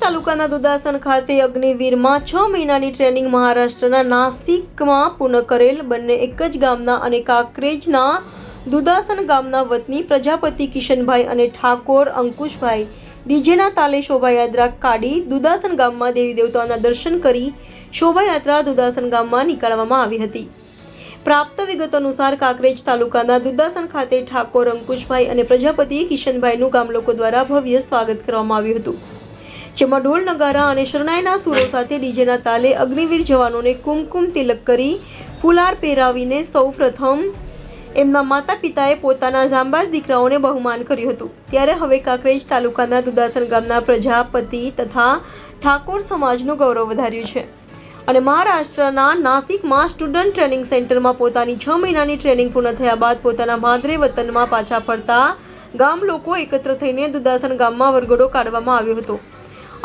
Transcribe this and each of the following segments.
તાલુકાના દુદાસણ ખાતે અગ્નિવીરમાં 6 મહિનાની ટ્રેનિંગ મહારાષ્ટ્રના નાસિકમાં પૂર્ણ કરેલ બંને એક જ ગામના અને કાંકરેજના દુદાસણ ગામના વતની પ્રજાપતિ કિશનભાઈ અને ઠાકોર અંકુશભાઈ ડીજેના તાલે શોભાયાત્રા કાઢી દુદાસણ ગામમાં દેવી દેવતાઓના દર્શન કરી શોભાયાત્રા દુદાસણ ગામમાં નીકાળવામાં આવી હતી। પ્રાપ્ત વિગતો અનુસાર કાંકરેજ તાલુકાના દુદાસણ ખાતે ઠાકોર અંકુશભાઈ અને પ્રજાપતિ કિશનભાઈનું ગામ લોકો દ્વારા ભવ્ય સ્વાગત કરવામાં આવ્યું હતું, જેમાં ઢોલ નગારા અને શરણાઈના સૂરો સાથે ડીજેના તાલે અગ્નિવીર જવાનોને કુમકુમ તિલક કરી ફુલાર પહેરાવીને સૌપ્રથમ એમના માતા પિતાએ પોતાના જાંબાઝ દીકરાઓને બહુમાન કર્યું હતું। ત્યારે હવે કાંકરેજ તાલુકાના દુદાસણ ગામના પ્રજાપતિ તથા ઠાકોર સમાજનું ગૌરવ વધાર્યું છે અને મહારાષ્ટ્રના નાસિકમાં સ્ટુડન્ટ ટ્રેનિંગ સેન્ટરમાં પોતાની 6 મહિનાની ટ્રેનિંગ પૂર્ણ થયા બાદ પોતાના માદરે વતનમાં પાછા ફરતા ગામ લોકો એકત્ર થઈને દુદાસણ ગામમાં વરઘોડો કાઢવામાં આવ્યો હતો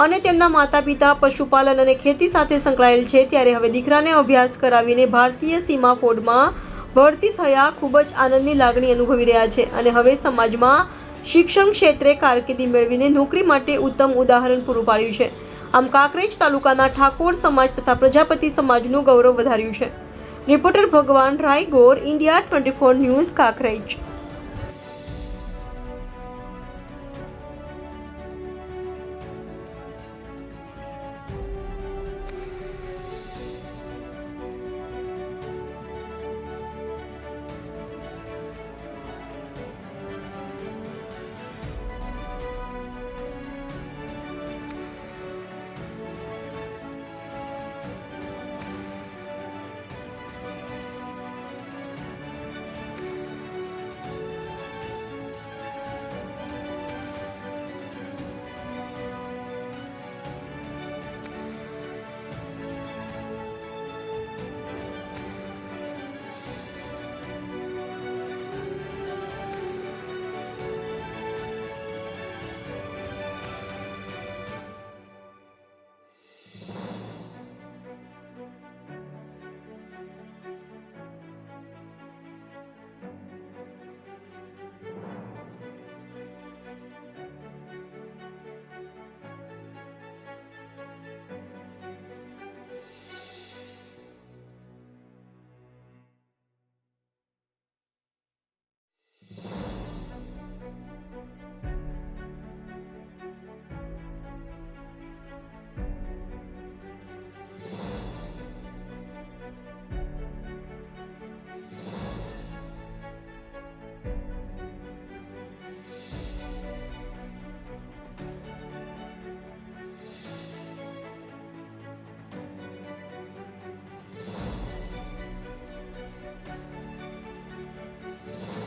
અને તેમના માતા પિતા પશુપાલન અને ખેતી સાથે સંકળાયેલ છે। ત્યારે હવે દીકરાને અભ્યાસ કરાવીને ભારતીય સીમા ફોડમાં ભરતી થયા ખૂબ જ આનંદની લાગણી અનુભવી રહ્યા છે અને હવે સમાજમાં શિક્ષણ ક્ષેત્રે કારકિર્દી મેળવીને નોકરી માટે ઉત્તમ ઉદાહરણ પૂરું પાડ્યું છે। આમ કાંકરેજ તાલુકાના ઠાકોર સમાજ તથા પ્રજાપતિ સમાજનું ગૌરવ વધાર્યું છે। રિપોર્ટર ભગવાન રાયગોર, ઇન્ડિયા 24 ન્યૂઝ, કાંકરેજ।